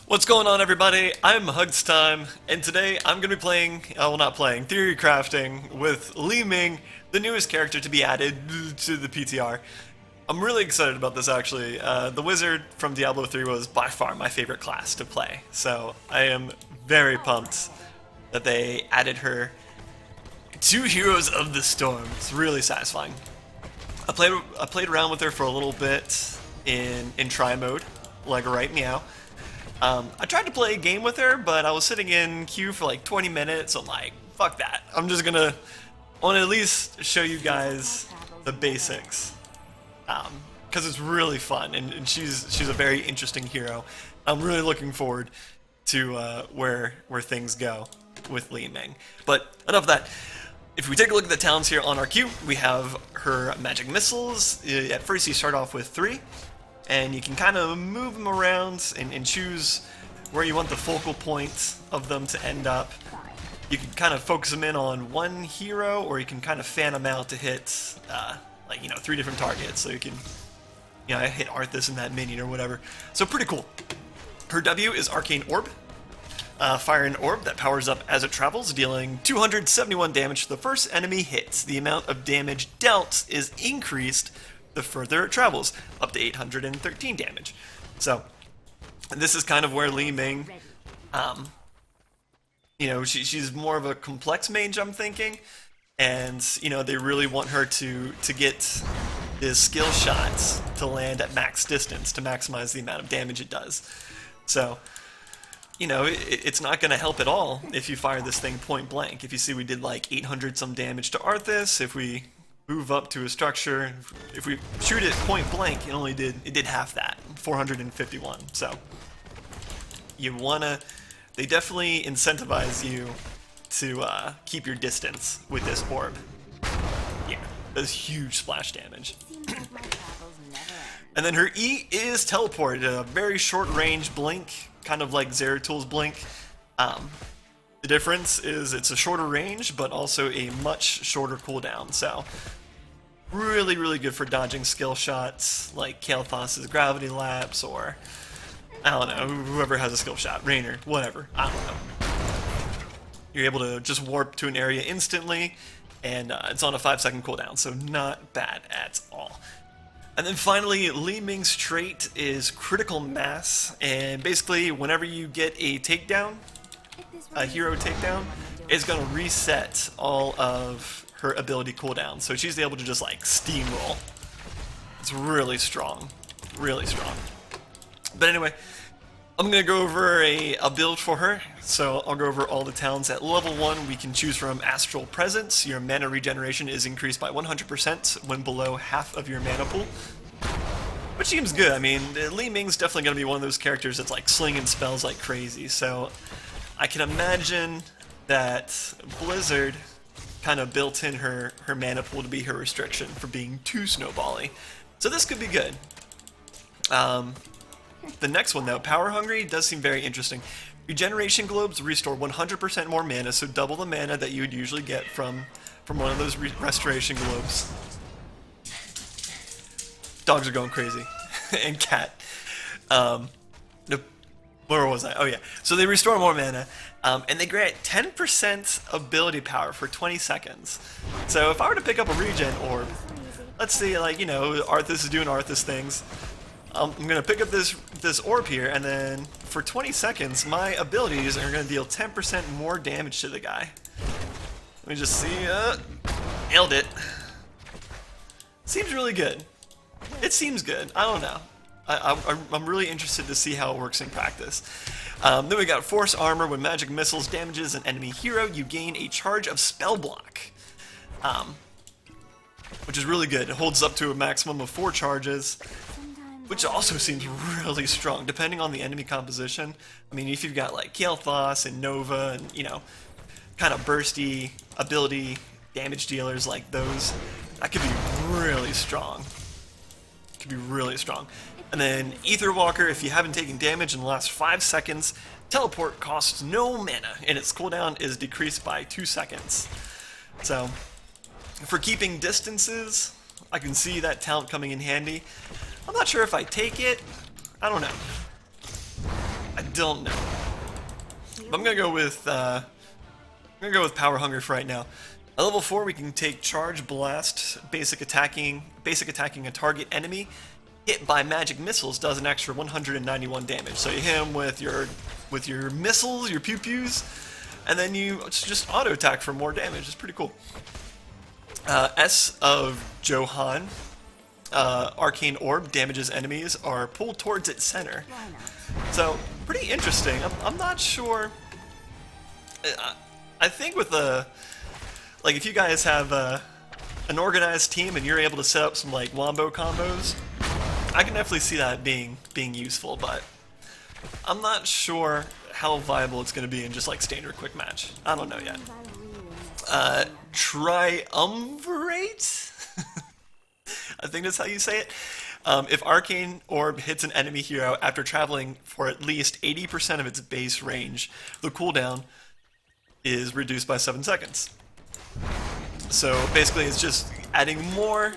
What's going on, everybody? I'm Hugstime, and today I'm going to be playing, well, not playing, Theorycrafting with Li-Ming, the newest character to be added to the PTR. I'm really excited about this, actually. The wizard from Diablo 3 was by far my favorite class to play, so I am very pumped that they added her to Heroes of the Storm. It's really satisfying. I played around with her for a little bit in try mode, like right meow. I tried to play a game with her, but I was sitting in queue for like 20 minutes. I'm like, fuck that. I want to at least show you guys the basics, because it's really fun, and she's a very interesting hero. I'm really looking forward to where things go with Li-Ming. But enough of that. If we take a look at the talents here on our queue, we have her magic missiles. At first, you start off with 3. And you can kind of move them around and choose where you want the focal point of them to end up. You can kind of focus them in on one hero, or you can kind of fan them out to hit, 3 different targets. So you can, hit Arthas and that minion or whatever. So pretty cool. Her W is Arcane Orb. Fire an orb that powers up as it travels, dealing 271 damage to the first enemy hits. The amount of damage dealt is increased the further it travels, up to 813 damage. So, this is kind of where Li-Ming, she's more of a complex mage, I'm thinking, and, they really want her to get his skill shots to land at max distance to maximize the amount of damage it does. So, it's not going to help at all if you fire this thing point blank. If you see we did like 800 some damage to Arthas, if we move up to a structure, if we shoot it point blank, it did half that, 451. So they definitely incentivize you to keep your distance with this orb. Yeah, does huge splash damage. And then her E is teleport, a very short range blink, kind of like Zeratul blink. The difference is it's a shorter range, but also a much shorter cooldown, so really, really good for dodging skill shots like Kael'thas's Gravity Lapse, or, I don't know, whoever has a skill shot, Raynor, whatever, I don't know. You're able to just warp to an area instantly, and it's on a 5-second cooldown, so not bad at all. And then finally, Li-Ming's trait is Critical Mass, and basically whenever you get a takedown, a hero takedown, it's going to reset all of her ability cooldown. So she's able to just like steamroll. It's really strong. Really strong. But anyway, I'm going to go over a build for her. So I'll go over all the talents. At level 1, we can choose from Astral Presence. Your mana regeneration is increased by 100% when below half of your mana pool, which seems good. I mean, Li-Ming's definitely going to be one of those characters that's like slinging spells like crazy. So I can imagine that Blizzard kind of built in her mana pool to be her restriction for being too snowbally. So this could be good. The next one, though, Power Hungry, does seem very interesting. Regeneration Globes restore 100% more mana, so double the mana that you would usually get from one of those Restoration Globes. Dogs are going crazy. And cat. Where was I? Oh yeah. So they restore more mana, and they grant 10% ability power for 20 seconds. So if I were to pick up a regen orb, let's say Arthas is doing Arthas things, I'm gonna pick up this orb here, and then for 20 seconds, my abilities are gonna deal 10% more damage to the guy. Let me just see. Nailed it. Seems really good. It seems good. I don't know. I'm really interested to see how it works in practice. Then we got Force Armor. When magic missiles damages an enemy hero, you gain a charge of spell block, which is really good. It holds up to a maximum of 4 charges, which also seems really strong, depending on the enemy composition. I mean, if you've got like Kael'thas and Nova and, kind of bursty ability damage dealers like those, that could be really strong. Could be really strong. And then Ether Walker, if you haven't taken damage in the last 5 seconds, teleport costs no mana, and its cooldown is decreased by 2 seconds. So, for keeping distances, I can see that talent coming in handy. I'm not sure if I take it. I don't know. I don't know. But I'm gonna go with Power Hunger for right now. At level 4, we can take Charge Blast, basic attacking a target enemy hit by magic missiles does an extra 191 damage. So you hit him with your missiles, your pew-pews, and then you just auto attack for more damage. It's pretty cool. S of Johan, Arcane Orb damages enemies are pulled towards its center. So pretty interesting. I'm not sure. I think with like if you guys have an organized team and you're able to set up some like wombo combos, I can definitely see that being useful, but I'm not sure how viable it's going to be in just like standard quick match. I don't know yet. Triumvirate? I think that's how you say it. If Arcane Orb hits an enemy hero after traveling for at least 80% of its base range, the cooldown is reduced by 7 seconds. So basically it's just adding more.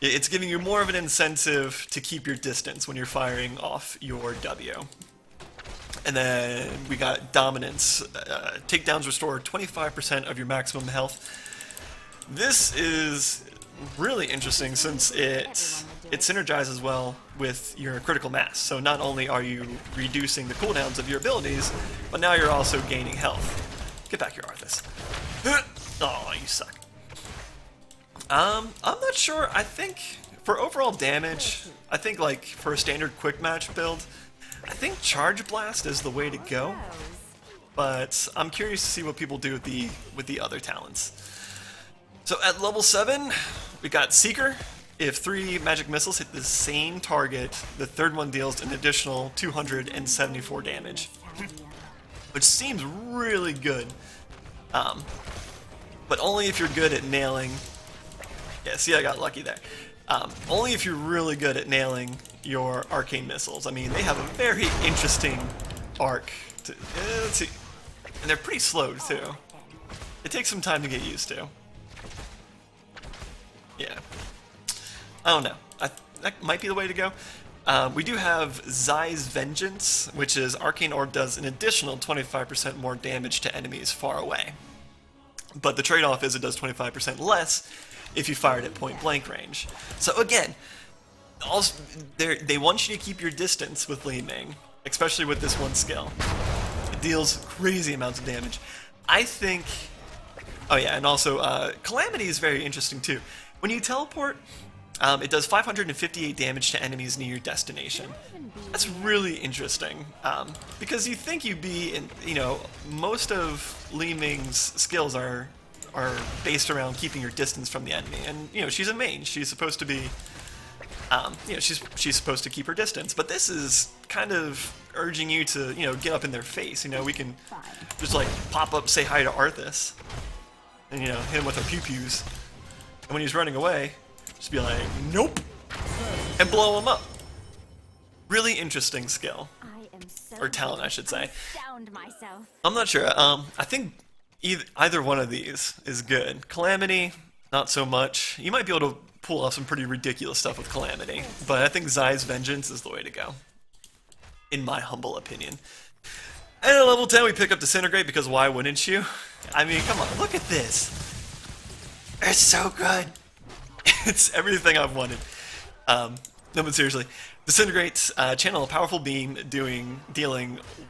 It's giving you more of an incentive to keep your distance when you're firing off your W. And then we got Dominance. Takedowns restore 25% of your maximum health. This is really interesting since it synergizes well with your critical mass. So not only are you reducing the cooldowns of your abilities, but now you're also gaining health. Get back here, Arthas. Oh, you suck. I'm not sure. I think for overall damage, I think like for a standard quick match build, I think Charge Blast is the way to go. But I'm curious to see what people do with the other talents. So at level 7, we got Seeker. If 3 magic missiles hit the same target, the third one deals an additional 274 damage, which seems really good. But only if you're good at nailing. Yeah, see, I got lucky there. Only if you're really good at nailing your arcane missiles. I mean, they have a very interesting arc. Let's see. And they're pretty slow, too. It takes some time to get used to. Yeah. I don't know. That might be the way to go. We do have Zai's Vengeance, which is Arcane Orb does an additional 25% more damage to enemies far away. But the trade-off is it does 25% less if you fire it at point-blank range. So again, also, they want you to keep your distance with Li-Ming, especially with this one skill. It deals crazy amounts of damage. I think... Oh yeah, and also, Calamity is very interesting too. When you teleport, it does 558 damage to enemies near your destination. That's really interesting, because you think you'd be in, most of Li-Ming's skills are based around keeping your distance from the enemy, and she's a mage. She's supposed to be, she's supposed to keep her distance. But this is kind of urging you to, get up in their face. We can just like pop up, say hi to Arthas, and hit him with our pew-pews, and when he's running away, just be like, nope, and blow him up. Really interesting skill. Or talent, I should say. I'm not sure. I think either one of these is good. Calamity, not so much. You might be able to pull off some pretty ridiculous stuff with Calamity, but I think Zai's Vengeance is the way to go, in my humble opinion. And at level 10, we pick up Disintegrate, because why wouldn't you? I mean, come on, look at this. It's so good. It's everything I've wanted. No, but seriously. Disintegrates, channel a powerful beam dealing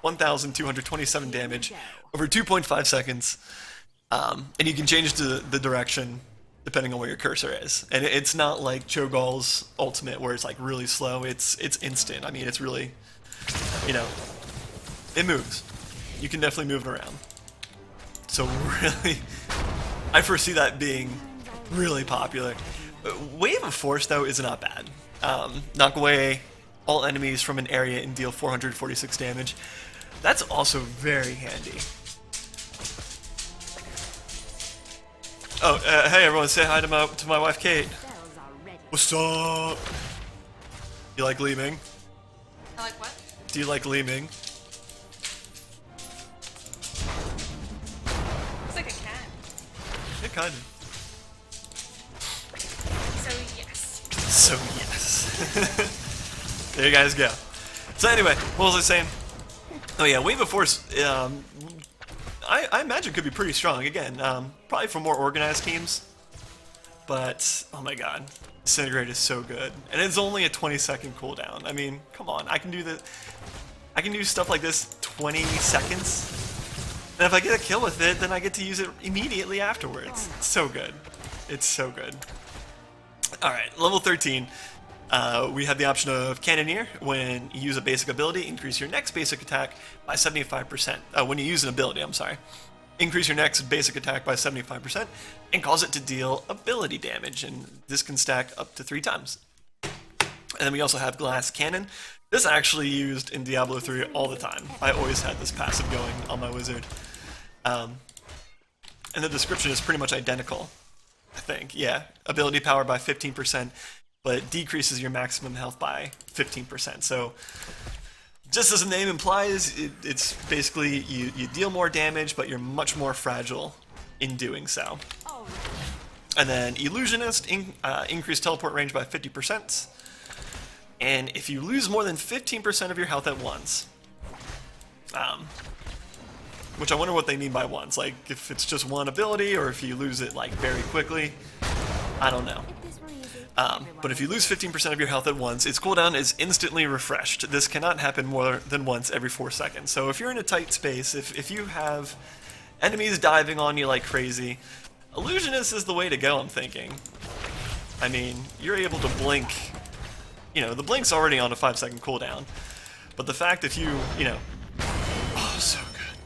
1,227 damage over 2.5 seconds. And you can change the direction depending on where your cursor is. And it's not like Cho'Gall's ultimate where it's like really slow. It's instant. I mean, it's really, it moves. You can definitely move it around. So really, I foresee that being really popular. Wave of Force, though, is not bad. Knock away all enemies from an area and deal 446 damage. That's also very handy. Oh, hey everyone, say hi to my wife Kate. What's up? You like Li-Ming? I like what? Do you like Li-Ming? It's like a cat. Yeah, kind of. So yes. So yes. There you guys go. So anyway, what was I saying? Oh yeah, Wave of Force, I imagine could be pretty strong. Again, probably for more organized teams. But, oh my god, Disintegrate is so good. And it's only a 20-second cooldown. I mean, come on, I can do stuff like this 20 seconds. And if I get a kill with it, then I get to use it immediately afterwards. It's so good. It's so good. Alright, level 13. We have the option of Cannoneer. When you use a basic ability, increase your next basic attack by 75%. When you use an ability, I'm sorry. Increase your next basic attack by 75% and cause it to deal ability damage, and this can stack up to 3 times. And then we also have Glass Cannon. This is actually used in Diablo 3 all the time. I always had this passive going on my wizard. And the description is pretty much identical, I think. Yeah, ability power by 15%, but it decreases your maximum health by 15%. So just as the name implies, it's basically you deal more damage, but you're much more fragile in doing so. And then Illusionist, increase teleport range by 50%. And if you lose more than 15% of your health at once, which I wonder what they mean by once, like if it's just one ability or if you lose it like very quickly, I don't know. But if you lose 15% of your health at once, its cooldown is instantly refreshed. This cannot happen more than once every 4 seconds. So if you're in a tight space, if you have enemies diving on you like crazy, Illusionist is the way to go, I'm thinking. I mean, you're able to blink. You know, the blink's already on a 5-second cooldown. But the fact if you know... Oh, so good.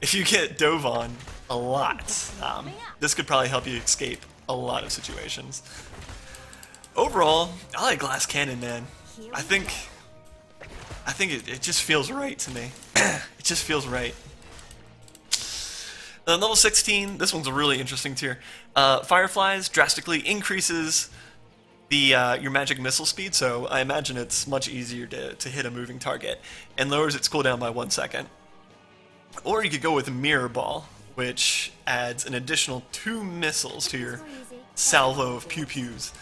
If you get dove on a lot, this could probably help you escape a lot of situations. Overall, I like Glass Cannon, man. I think it just feels right to me. It just feels right. Level 16, this one's a really interesting tier. Fireflies drastically increases the your magic missile speed, so I imagine it's much easier to hit a moving target, and lowers its cooldown by 1 second. Or you could go with Mirror Ball, which adds an additional 2 missiles to your salvo of pew-pews.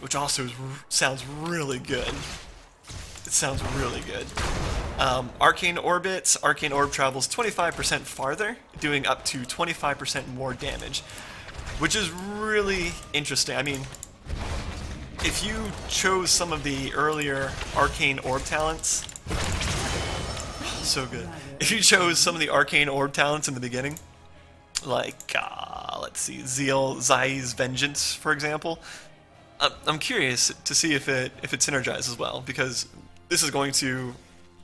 Which also sounds really good. It sounds really good. Arcane Orbits. Arcane Orb travels 25% farther, doing up to 25% more damage, which is really interesting. I mean, if you chose some of the earlier Arcane Orb talents, so good. If you chose some of the Arcane Orb talents in the beginning, like, let's see, Zai's Vengeance, for example, I'm curious to see if it synergizes well, because this is going to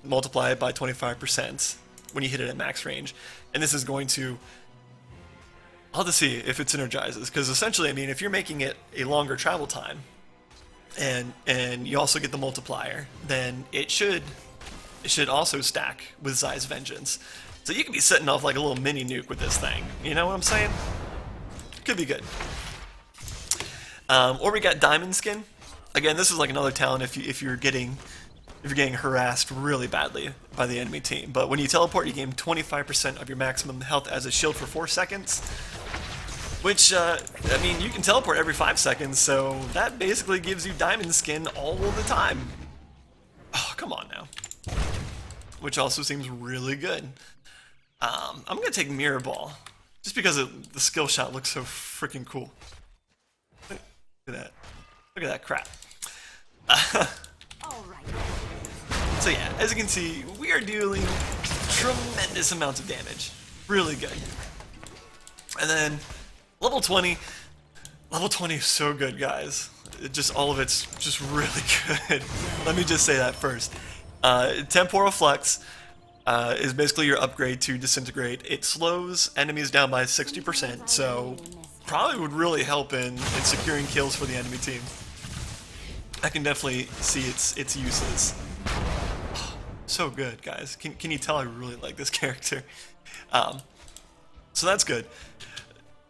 multiply it by 25% when you hit it at max range, and this is going to... I'll have to see if it synergizes, because essentially, I mean, if you're making it a longer travel time, and you also get the multiplier, then it should also stack with Zai's Vengeance. So you can be setting off like a little mini nuke with this thing. You know what I'm saying? Could be good. Or we got Diamond Skin. Again, this is like another talent if you're getting harassed really badly by the enemy team. But when you teleport, you gain 25% of your maximum health as a shield for 4 seconds. Which, I mean, you can teleport every 5 seconds, so that basically gives you Diamond Skin all the time. Oh, come on now. Which also seems really good. I'm gonna take Mirror Ball, just because the skill shot looks so freaking cool. Look at that. Look at that crap. So yeah, as you can see, we are dealing tremendous amounts of damage. Really good. And then level 20. Level 20 is so good, guys. All of it's just really good. Let me just say that first. Temporal Flux is basically your upgrade to Disintegrate. It slows enemies down by 60%, so probably would really help in securing kills for the enemy team. I can definitely see its uses. So good, guys. Can you tell I really like this character? So that's good.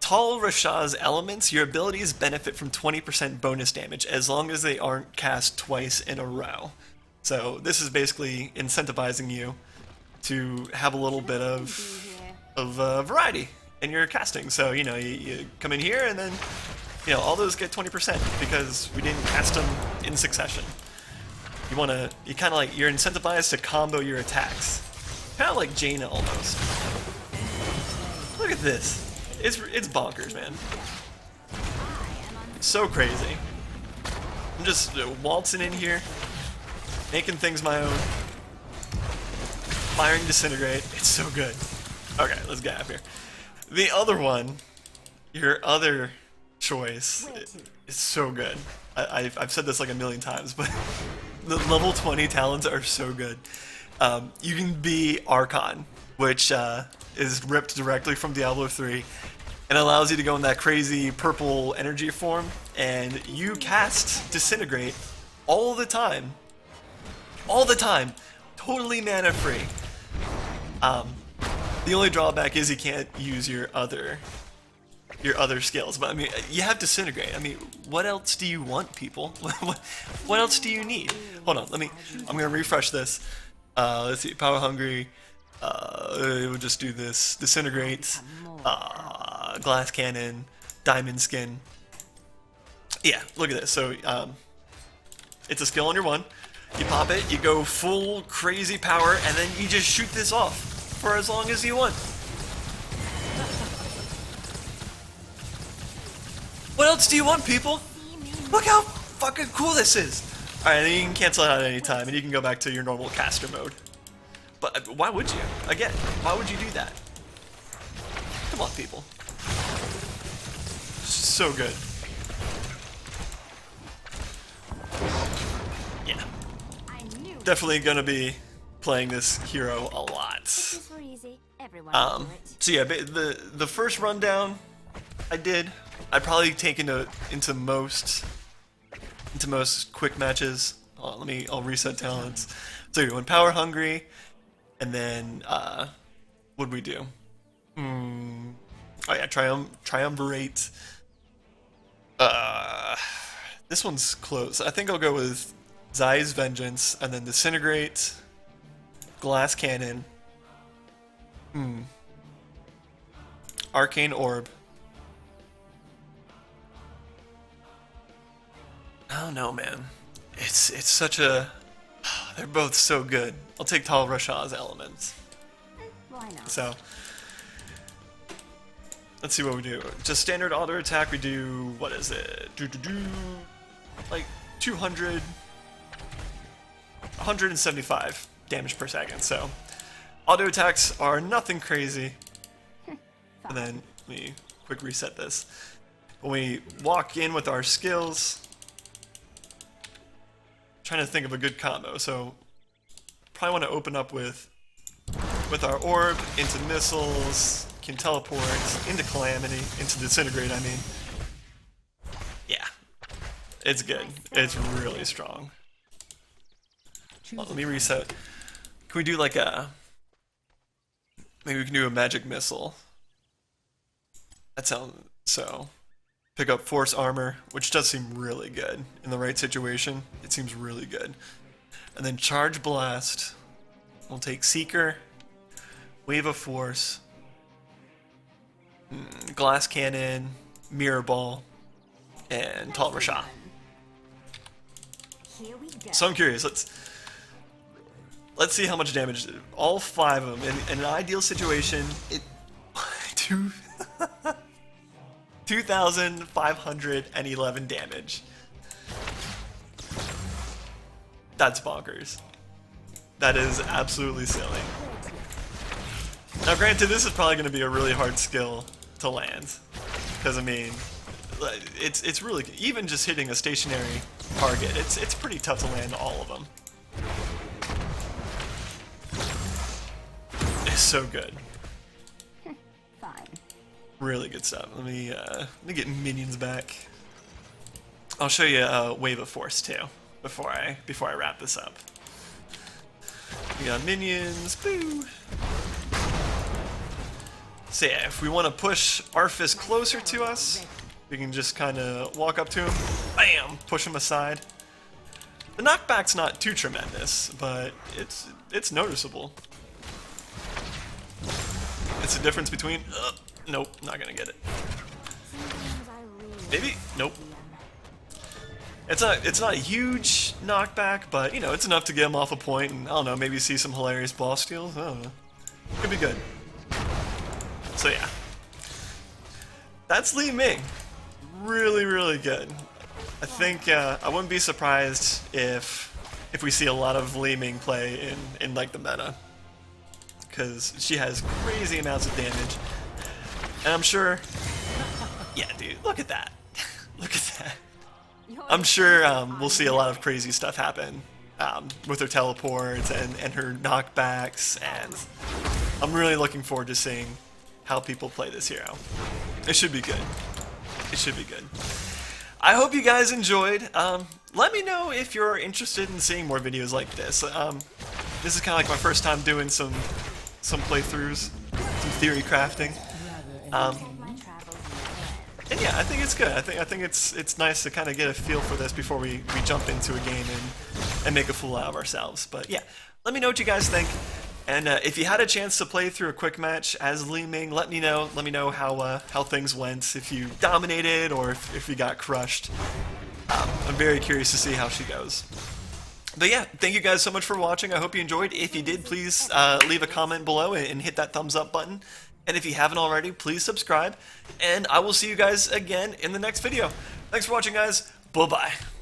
Tal Rasha's Elements, your abilities benefit from 20% bonus damage as long as they aren't cast twice in a row. So this is basically incentivizing you to have a little bit of variety in your casting. So, you know, you come in here and then, you know, all those get 20% because we didn't cast them in succession. you kind of like, you're incentivized to combo your attacks. Kind of like Jaina almost. Look at this. It's bonkers, man. It's so crazy. I'm just waltzing in here, making things my own. Firing Disintegrate. It's so good. Okay, let's get out of here. The other one, your other choice, is so good. I've said this like a million times, but the level 20 talents are so good. You can be Archon, which is ripped directly from Diablo 3, and allows you to go in that crazy purple energy form, and you cast Disintegrate all the time. All the time. Totally mana free. The only drawback is you can't use your other skills, but I mean, you have Disintegrate. I mean, what else do you want, people? What else do you need? Hold on, I'm gonna refresh this. Let's see, Power Hungry. We'll just do this. Disintegrate. Glass Cannon. Diamond Skin. Yeah, look at this. So, it's a skill on your one. You pop it, you go full crazy power, and then you just shoot this off for as long as you want. What else do you want, people? Look how fucking cool this is. Alright, and you can cancel it out at any time, and you can go back to your normal caster mode. But why would you? Again, why would you do that? Come on, people. So good. Yeah. Definitely gonna be playing this hero a lot. So yeah, the first rundown I'd probably take into most quick matches. I'll reset talents. So you're going Power Hungry, and then what'd we do? Oh yeah, Triumvirate. This one's close. I think I'll go with Zai's Vengeance, and then Disintegrate, Glass Cannon, Arcane Orb. I don't know, man. It's such a... They're both so good. I'll take Tal Rasha's elements. Why not? So, let's see what we do. Just standard auto attack, we do... What is it? Like 200... 175 damage per second, so... Auto attacks are nothing crazy. And then, let me quick reset this. When we walk in with our skills... Trying to think of a good combo, so probably want to open up with our orb into missiles, can teleport into Calamity, into Disintegrate. I mean, yeah, it's good. It's really strong. Well, let me reset. Can we do like maybe we can do a magic missile? That sounds so. Pick up Force Armor, which does seem really good. In the right situation, it seems really good. And then Charge Blast. We'll take Seeker, Wave of Force, Glass Cannon, Mirror Ball, and Tal Rasha. So I'm curious, let's see how much damage. All 5 of them, in an ideal situation, 2,511 damage. That's bonkers. That is absolutely silly. Now granted, this is probably going to be a really hard skill to land. Because I mean, it's really, even just hitting a stationary target, it's pretty tough to land all of them. It's so good. Really good stuff. Let me get minions back. I'll show you Wave of Force too before I wrap this up. We got minions. Boo. So yeah, if we want to push Arphis closer to us, we can just kind of walk up to him, bam, push him aside. The knockback's not too tremendous, but it's noticeable. It's the difference between. Nope, not gonna get it. Maybe? Nope. It's not huge, knockback, but you know, it's enough to get him off a point, and I don't know, maybe see some hilarious boss steals. I don't know. Could be good. So yeah. That's Li-Ming. Really, really good. I think I wouldn't be surprised if we see a lot of Li-Ming play in like the meta, because she has crazy amounts of damage, and I'm sure. Yeah, dude, look at that. Look at that. I'm sure we'll see a lot of crazy stuff happen with her teleports and her knockbacks, and I'm really looking forward to seeing how people play this hero. It should be good. It should be good. I hope you guys enjoyed. Let me know if you're interested in seeing more videos like this. This is kind of like my first time doing some playthroughs, some theory crafting. And yeah, I think it's good. I think it's nice to kind of get a feel for this before we jump into a game and make a fool out of ourselves. But yeah, let me know what you guys think. And if you had a chance to play through a quick match as Li-Ming, let me know. Let me know how things went. If you dominated or if you got crushed. I'm very curious to see how she goes. But yeah, thank you guys so much for watching. I hope you enjoyed. If you did, please leave a comment below and hit that thumbs up button. And if you haven't already, please subscribe. And I will see you guys again in the next video. Thanks for watching, guys. Bye-bye.